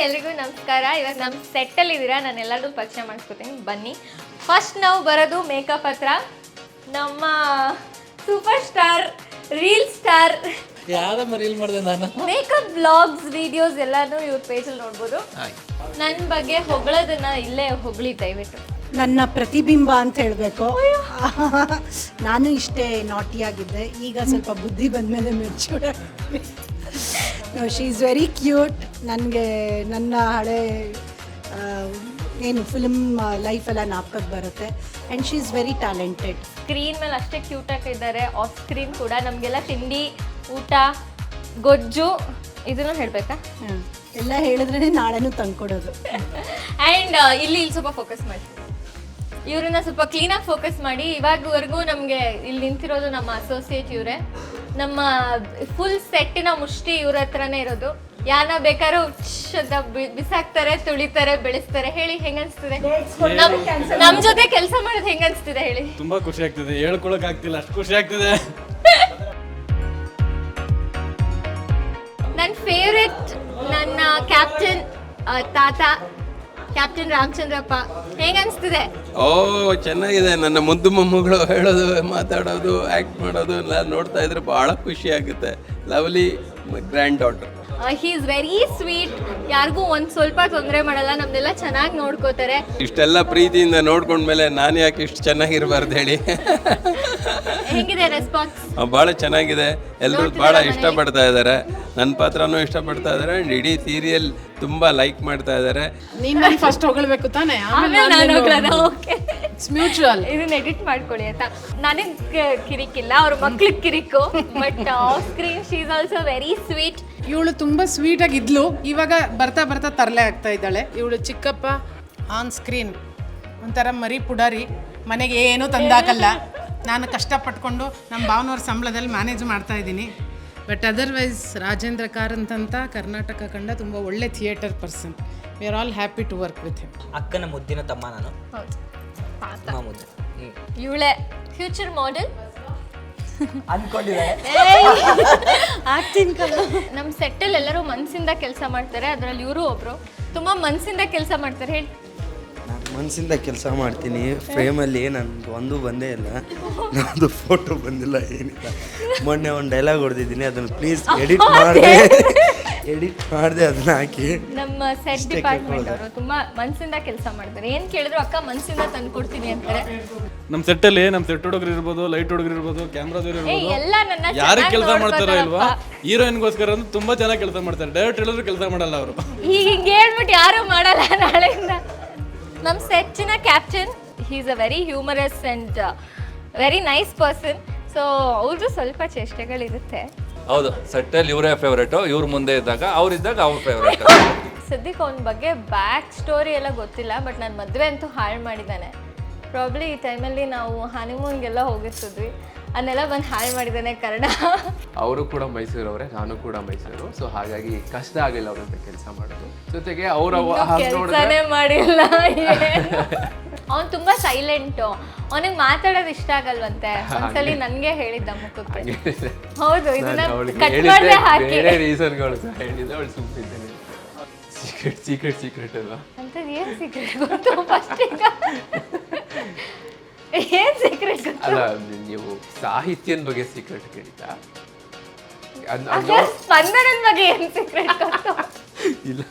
ಎಲ್ರಿಗೂ ನಮಸ್ಕಾರ. ಇವಾಗ ನಮ್ಮ ಸೆಟ್ಟಲ್ಲಿ ಇದ್ದೀರಾ, ನಾನು ಎಲ್ಲರಿಗೂ ಪರಿಚಯ ಮಾಡಿಸ್ಕೊತೀನಿ, ಬನ್ನಿ. ಫಸ್ಟ್ ನಾವು ಬರೋದು ಮೇಕಪ್ ಹತ್ರ. ನಮ್ಮ ಸೂಪರ್ ಸ್ಟಾರ್, ರೀಲ್ ಸ್ಟಾರ್, ಯಾರಮ್ಮ ರೀಲ್ ಮಾಡಿದೆ ನಾನು, ಮೇಕಪ್ ಬ್ಲಾಗ್ಸ್ ವಿಡಿಯೋಸ್ ಎಲ್ಲಾನು ಇವ್ರ ಪೇಜಲ್ಲಿ ನೋಡ್ಬೋದು. ನನ್ನ ಬಗ್ಗೆ ಹೊಗಳೋದನ್ನ ಇಲ್ಲೇ ಹೊಗಳಿ ದಯವಿಟ್ಟು. ನನ್ನ ಪ್ರತಿಬಿಂಬ ಅಂತ ಹೇಳಬೇಕು. ನಾನು ಇಷ್ಟೇ ನಾಟಿಯಾಗಿದ್ದೆ, ಈಗ ಸ್ವಲ್ಪ ಬುದ್ಧಿ ಬಂದಮೇಲೆ ಮೆಚೂರ್ ಆಗಿ. She is very cute. ನನಗೆ ನನ್ನ ಹಳೆ ಏನು ಫಿಲ್ಮ್ ಲೈಫೆಲ್ಲ ನಾಪಕಕ್ಕೆ ಬರುತ್ತೆ. And she is very talented. Screen ಮೇಲೆ ಅಷ್ಟೇ ಕ್ಯೂಟಾಗಿ ಇದ್ದಾರೆ, ಆಫ್ ಸ್ಕ್ರೀನ್ ಕೂಡ ನಮಗೆಲ್ಲ ತಿಂಡಿ, ಊಟ, ಗೊಜ್ಜು ಇದನ್ನು ಹೇಳಬೇಕಾ? ಎಲ್ಲ ಹೇಳಿದ್ರೇ ನಾಳೆನೂ ತಂದ್ಕೊಡೋದು. ಆ್ಯಂಡ್ ಇಲ್ಲಿ ಸ್ವಲ್ಪ ಫೋಕಸ್ ಮಾಡಿ, ಇವ್ರನ್ನ ಸ್ವಲ್ಪ ಕ್ಲೀನಾಗಿ ಫೋಕಸ್ ಮಾಡಿ. ಇವಾಗವರೆಗೂ ನಮಗೆ ಇಲ್ಲಿ ನಿಂತಿರೋದು ನಮ್ಮ ಅಸೋಸಿಯೇಟ್ ಇವರೇ. ನಮ್ಮ ಫುಲ್ ಸೆಟ್ಟಿನ ಮುಷ್ಟಿ ಇವ್ರ ಹತ್ರನೇ ಇರೋದು. ಯಾರನ್ನ ಬೇಕಾದ್ರೂ ಅಂತ ಬಿಸಾಕ್ತಾರೆ, ತುಳಿತಾರೆ, ಬೆಳೆಸ್ತಾರೆ. ಹೇಳಿ ಹೆಂಗನ್ಸ್ತಿದೆ ನಮ್ ಜೊತೆ ಕೆಲಸ ಮಾಡೋದು? ಹೆಂಗನ್ಸ್ತಿದೆ ಹೇಳಿ? ತುಂಬಾ ಖುಷಿ ಆಗ್ತಿದೆ, ಹೇಳ್ಕೊಳಕ್ ಆಗ್ತಿಲ್ಲ, ಅಷ್ಟು ಖುಷಿ ಆಗ್ತಿದೆ. ನನ್ನ ಫೇವ್ರೆಟ್ ನನ್ನ ಕ್ಯಾಪ್ಟನ್ ತಾತ, ಕ್ಯಾಪ್ಟನ್ ರಾಮಚಂದ್ರಪ್ಪ. ಹೇಗನ್ಸ್ತಿದೆ? ಓ ಚೆನ್ನಾಗಿದೆ. ನನ್ನ ಮುದ್ದು ಮೊಮ್ಮಗಳು ಹೇಳೋದು, ಮಾತಾಡೋದು, ಆ್ಯಕ್ಟ್ ಮಾಡೋದು ಎಲ್ಲ ನೋಡ್ತಾ ಇದ್ರೆ ಭಾಳ ಖುಷಿ ಆಗುತ್ತೆ. Lovely grand daughter. He is very sweet. ಯಾರಿಗೂ ಒಂದು ಸ್ವಲ್ಪ ತೊಂದರೆ ಮಾಡಲ್ಲ, ನಮ್ದೆಲ್ಲ ಚೆನ್ನಾಗಿ ನೋಡ್ಕೋತಾರೆ. ಇಷ್ಟೆಲ್ಲ ಪ್ರೀತಿಯಿಂದ ನೋಡ್ಕೊಂಡ್ಮೇಲೆ ನಾನು ಯಾಕೆ ಇಷ್ಟು ಚೆನ್ನಾಗಿರ್ಬಾರ್ದು ಹೇಳಿ. ಹೆಂಗಿದೆ ರೆಸ್ಪಾನ್ಸ್? ಭಾಳ ಚೆನ್ನಾಗಿದೆ. ಎಲ್ಲರೂ ಭಾಳ ಇಷ್ಟಪಡ್ತಾ ಇದ್ದಾರೆ. ನನ್ನ ಪಾತ್ರನೂ ಇಷ್ಟಪಡ್ತಾ ಇದ್ದಾರೆ. ಆ್ಯಂಡ್ ಇಡೀ ಸೀರಿಯಲ್ ತುಂಬ ಲೈಕ್ ಮಾಡ್ತಾ ಇದ್ದಾರೆ. ನೀನು ಫಸ್ಟ್ ಹೊಗಳಬೇಕು ತಾನೆ, ಮ್ಯೂಚುವಲ್. ಇದನ್ನ ಎಡಿಟ್ ಮಾಡ್ಕೊಳ್ಳಿ ಆಯ್ತಾ. ನನಗೆ ಕಿರಿಕಿಲ್ಲ, ಅವ್ರ ಮಕ್ಳಿಗೆ ಕಿರಿಕು. But off screen she is also very sweet. ಇವಳು ತುಂಬ ಸ್ವೀಟಾಗಿದ್ಲು, ಇವಾಗ ಬರ್ತಾ ಬರ್ತಾ ತರಲೆ ಆಗ್ತಾ ಇದ್ದಾಳೆ. ಇವಳು ಚಿಕ್ಕಪ್ಪ ಆನ್ ಸ್ಕ್ರೀನ್ ಒಂಥರ ಮರಿ ಪುಡಾರಿ, ಮನೆಗೆ ಏನೂ ತಂದಾಕಲ್ಲ. ನಾನು ಕಷ್ಟಪಟ್ಕೊಂಡು ನಮ್ಮ ಭಾವನವ್ರ ಸಂಬಳದಲ್ಲಿ ಮ್ಯಾನೇಜ್ ಮಾಡ್ತಾ ಇದ್ದೀನಿ. ಬಟ್ ಅದರ್ವೈಸ್ ರಾಜೇಂದ್ರ ಕಾರಂತ್ ಅಂತ ಕರ್ನಾಟಕ ಕಂಡ ತುಂಬ ಒಳ್ಳೆ theatre person. We are all happy to work with him. ಅಕ್ಕನ ಮುದ್ದಿನ ತಮ್ಮ ನಾನು. ಹೌದು, ಮುದ್ದೆ ಇವಳೆ ಫ್ಯೂಚರ್ ಮಾಡೆಲ್ ಅನ್ಕೊಂಡಿದ್ದಾರೆ. ನಮ್ಮ ಸೆಟ್ಟಲ್ಲಿ ಎಲ್ಲರೂ ಮನಸ್ಸಿಂದ ಕೆಲಸ ಮಾಡ್ತಾರೆ, ಅದರಲ್ಲಿ ಇವರು ಒಬ್ರು ತುಂಬಾ ಮನಸ್ಸಿಂದ ಕೆಲಸ ಮಾಡ್ತಾರೆ. ಹೇಳಿ. ನಾನು ಮನಸ್ಸಿಂದ ಕೆಲಸ ಮಾಡ್ತೀನಿ. ಫ್ರೇಮಲ್ಲಿ ನನಗೆ ಒಂದು ಬಂದೇ ಇಲ್ಲ, ನನ್ನದು ಫೋಟೋ ಬಂದಿಲ್ಲ, ಏನಿಲ್ಲ. ಮೊನ್ನೆ ಒಂದು ಡೈಲಾಗ್ ಹೊಡೆದಿದ್ದೀನಿ, ಅದನ್ನು ಪ್ಲೀಸ್ ಎಡಿಟ್ ಮಾಡಿದೆ ಅದನ್ನ ಹಾಕಿ. ನಮ್ಮ ಸೆಟ್ ಡಿಪಾರ್ಟ್ಮೆಂಟ್ ಅವರು ತುಂಬಾ ಮನಸ್ಸಿಂದ ಕೆಲಸ ಮಾಡ್ತಾರೆ. ಏನ್ ಕೇಳಿದ್ರು ಅಕ್ಕ ಮನಸ್ಸಿಂದ ತಂದು ಕೊಡ್ತೀನಿ ಅಂತಾರೆ. ನಮ್ಮ ಸೆಟ್ಟಲ್ಲಿ ನಮ್ಮ ಸೆಟ್ ಹುಡುಗರು ಇರ್ಬೋದು, ಲೈಟ್ ಹುಡುಗರು ಇರ್ಬೋದು, ಕ್ಯಾಮ್ರಾದವ್ರು ಇರ್ಬೋದು, ಎಲ್ಲ ನನ್ನ ಯಾರಿಗೆ ಕೆಲಸ ಮಾಡ್ತಾರೋ ಇಲ್ವಾ, ಹೀರೋಯಿನ್ಗೋಸ್ಕರ ಅಂತ ತುಂಬಾ ಚೆನ್ನಾಗಿ ಕೆಲಸ ಮಾಡ್ತಾರೆ. ಡೈರೆಕ್ಟ್ ಹೇಳಿದ್ರು ಕೆಲಸ ಮಾಡಲ್ಲ ಅವರು. ಈಗ ಹಿಂಗೆ ಹೇಳ್ಬಿಟ್ಟು ಯಾರು ಮಾಡಲ್ಲ ನಾಳೆಯಿಂದ. ನಮ್ಮ ಸೆಟ್ಟಿನ captain, he is a very humorous and very nice person. So ಅವ್ರದ್ದು ಸ್ವಲ್ಪ ಚೇಷ್ಟೆಗಳಿರುತ್ತೆ. ಹೌದು, ಸೆಟ್ಟಲ್ಲಿ ಇವರೇ ಫೇವ್ರೇಟು. ಇವ್ರ ಮುಂದೆ ಇದ್ದಾಗ ಅವ್ರಿದ್ದಾಗ ಅವ್ರ ಫೇವ್ರೇಟ್. ಸದ್ಯಕ್ಕೆ ಅವನ ಬಗ್ಗೆ ಬ್ಯಾಕ್ ಸ್ಟೋರಿ ಎಲ್ಲ ಗೊತ್ತಿಲ್ಲ, ಬಟ್ ನನ್ನ ಮದುವೆ ಅಂತೂ ಹಾಳು ಮಾಡಿದ್ದಾನೆ. ಪ್ರಾಬ್ಲಿ ಈ ಟೈಮಲ್ಲಿ ನಾವು ಹನಿಮೂನ್ಗೆಲ್ಲ ಹೋಗಿರ್ತಿದ್ವಿ, ಅದನ್ನೆಲ್ಲ ಬಂದು ಹಾಳು ಮಾಡಿದ್ದಾನೆ ಕನ್ನಡ. ಅವರು ಕೂಡ ಮೈಸೂರವರೇ, ನಾನು ಕೂಡ ಮೈಸೂರು. ಸೊ ಹಾಗಾಗಿ ಕಷ್ಟ ಆಗಿಲ್ಲ ಅವ್ರ ಜೊತೆ ಕೆಲಸ ಮಾಡೋದು. ಜೊತೆಗೆ ಅವರ ಕೆಲಸನೇ ಮಾಡಿಲ್ಲ. ಅವ್ನು ತುಂಬಾ ಸೈಲೆಂಟು, ಅವನಿಗೆ ಮಾತಾಡೋದು ಇಷ್ಟ ಆಗಲ್ವಂತೆ. ಒಂದ್ಸಲಿ ನನಗೆ ಹೇಳಿದ್ದ ಮುಖಕ್ಕೆ. ಹೌದು, ಇದನ್ನ ಕಟ್ ಮಾಡದೆ ಹಾಕಿ. ಬೇರೆ ರೀಸನ್ಗಳು ಸಹ ಹೇಳಿದ್ದೆ, ಅವಳು ಸುಮ್ಮಿದ್ದೇನೆ. ಸೀಕ್ರೆಟ್ ಅಲ್ವಾ ಅಂತ. ಏನ್ ಸೀಕ್ರೆಟ್ ಗೊತ್ತು ಫಸ್ಟ್? ಈಗ ಏನ್ ಸೀಕ್ರೆಟ್ ಗೊತ್ತು? ಅಲ್ಲ, ನೀವು ಸಾಹಿತ್ಯದ ಬಗ್ಗೆ ಸೀಕ್ರೆಟ್ ಕೇಳಿತಾ? ಸ್ಪಂದನದ ಬಗ್ಗೆ ಏನ್ ಸೀಕ್ರೆಟ್ ಗೊತ್ತು? ಇಲ್ಲ,